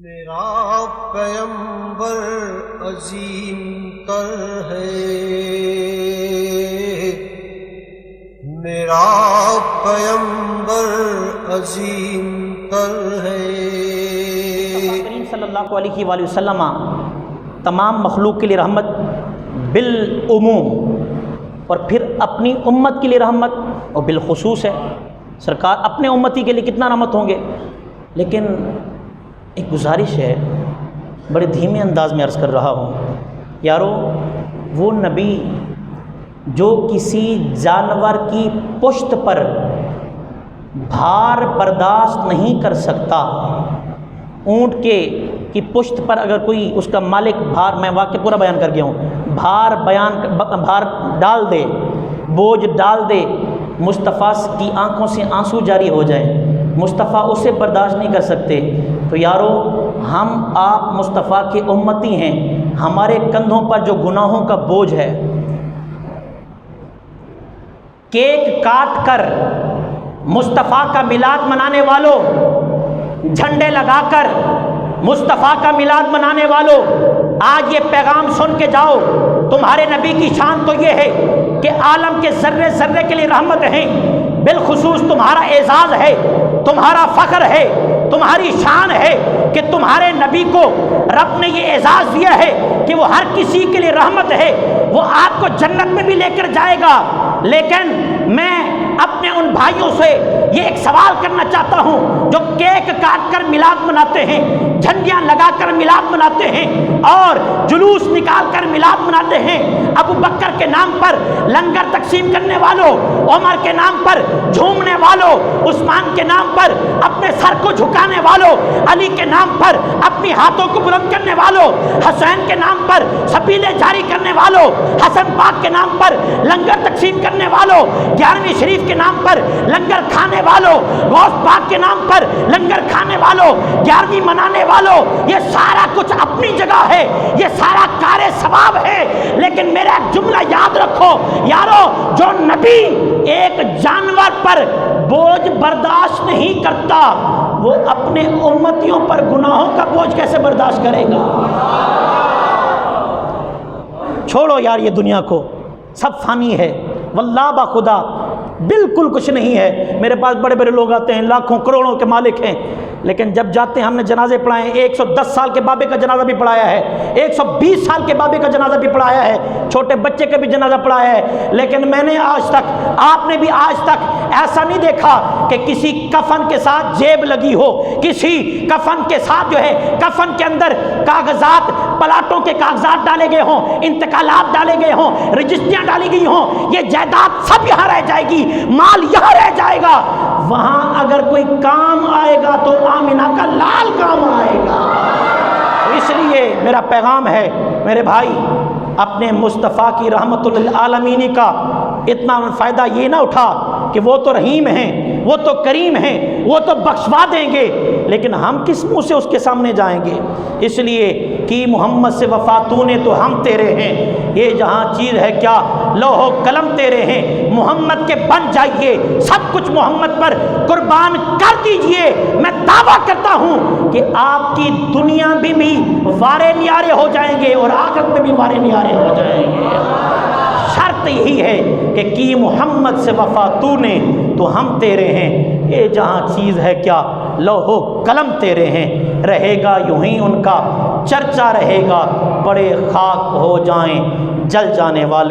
میرا پیغمبر عظیم تر ہے، میرا پیغمبر عظیم تر ہے۔ کریم صلی اللہ علیہ وآلہ وسلم تمام مخلوق کے لیے رحمت بالعموم، اور پھر اپنی امت کے لیے رحمت اور بالخصوص ہے۔ سرکار اپنے امتی کے لیے کتنا رحمت ہوں گے، لیکن ایک گزارش ہے، بڑے دھیمے انداز میں عرض کر رہا ہوں یارو، وہ نبی جو کسی جانور کی پشت پر بھار برداشت نہیں کر سکتا، اونٹ کی پشت پر اگر کوئی اس کا مالک بھار، میں واقعہ پورا بیان کر گیا ہوں، بھار ڈال دے، بوجھ ڈال دے، مصطفیٰ کی آنکھوں سے آنسو جاری ہو جائے، مصطفیٰ اسے برداشت نہیں کر سکتے، تو یارو ہم آپ مصطفیٰ کے امتی ہیں، ہمارے کندھوں پر جو گناہوں کا بوجھ ہے، کیک کاٹ کر مصطفیٰ کا میلاد منانے والوں، جھنڈے لگا کر مصطفیٰ کا میلاد منانے والوں، آج یہ پیغام سن کے جاؤ، تمہارے نبی کی شان تو یہ ہے کہ عالم کے ذرے ذرے کے لیے رحمت ہیں، بالخصوص تمہارا اعزاز ہے، تمہارا فخر ہے، تمہاری شان ہے کہ تمہارے نبی کو رب نے یہ اعزاز دیا ہے کہ وہ ہر کسی کے لیے رحمت ہے، وہ آپ کو جنت میں بھی لے کر جائے گا۔ لیکن میں اپنے ان بھائیوں سے یہ ایک سوال کرنا چاہتا ہوں جو کیک کاٹ کر میلاد مناتے ہیں، جھنڈیاں لگا کر میلاد مناتے ہیں اور جلوس نکال کر میلاد مناتے ہیں، ابو بکر کے نام پر لنگر تقسیم کرنے والوں، عمر کے نام پر جھومنے والوں، عثمان کے نام پر اپنے سر کو جھکانے والوں، علی کے نام پر اپنی ہاتھوں کو بلند کرنے والوں، حسین کے نام پر سبیلے جاری کرنے والوں، حسن پاک کے نام پر لنگر تقسیم کرنے والوں، 11ویں شریف کے نام پر لنگر کھانے والوں، غوث پاک کے نام پر لنگر کھانے والوں، 11ویں منانے والوں، یہ سارا کچھ اپنی جگہ ہے، یہ سارا کار ثواب ہے، لیکن میرا ایک جملہ یاد رکھو یارو، جو نبی ایک جانور پر بوجھ برداشت نہیں کرتا، وہ اپنے امتیوں پر گناہوں کا بوجھ کیسے برداشت کرے گا؟ چھوڑو یار یہ دنیا کو، سب فانی ہے، واللہ با خدا بالکل کچھ نہیں ہے۔ میرے پاس بڑے بڑے لوگ آتے ہیں، لاکھوں کروڑوں کے مالک ہیں، لیکن جب جاتے ہیں ہم نے جنازے پڑھائے ہیں، 110 سال کے بابے کا جنازہ بھی پڑھایا ہے، 120 سال کے بابے کا جنازہ بھی پڑھایا ہے، چھوٹے بچے کا بھی جنازہ پڑھایا ہے، لیکن میں نے آج تک، آپ نے بھی آج تک ایسا نہیں دیکھا کہ کسی کفن کے ساتھ جیب لگی ہو، کسی کفن کے ساتھ جو ہے کفن کے اندر کاغذات، پلاٹوں کے کاغذات ڈالے گئے ہوں، انتقالات ڈالے گئے ہوں، رجسٹریاں ڈالی گئی ہوں، یہ جائیداد سب یہاں رہ جائے گی، مال یہاں رہ جائے گا، وہاں اگر کوئی کام آئے گا تو آمنہ کا لال کام آئے گا۔ اس لیے میرا پیغام ہے میرے بھائی، اپنے مصطفیٰ کی رحمت للعالمین کا اتنا فائدہ یہ نہ اٹھا کہ وہ تو رحیم ہیں، وہ تو کریم ہیں، وہ تو بخشوا دیں گے، لیکن ہم کس منہ سے اس کے سامنے جائیں گے؟ اس لیے کہ محمد سے وفا تو نے تو ہم تیرے ہیں، یہ جہاں چیز ہے کیا لوح و قلم تیرے ہیں، محمد کے بن جائیے، سب کچھ محمد پر قربان کر دیجئے۔ میں دعویٰ کرتا ہوں کہ آپ کی دنیا بھی وارے نیارے ہو جائیں گے اور آخرت میں بھی وارے نیارے ہو جائیں گے۔ شرط یہی ہے کہ کی محمد سے وفا تو نے تو ہم تیرے ہیں، یہ جہاں چیز ہے کیا لوح و قلم تیرے ہیں، رہے گا یوں ہی ان کا چرچا رہے گا، بڑے خاک ہو جائیں جل جانے والے۔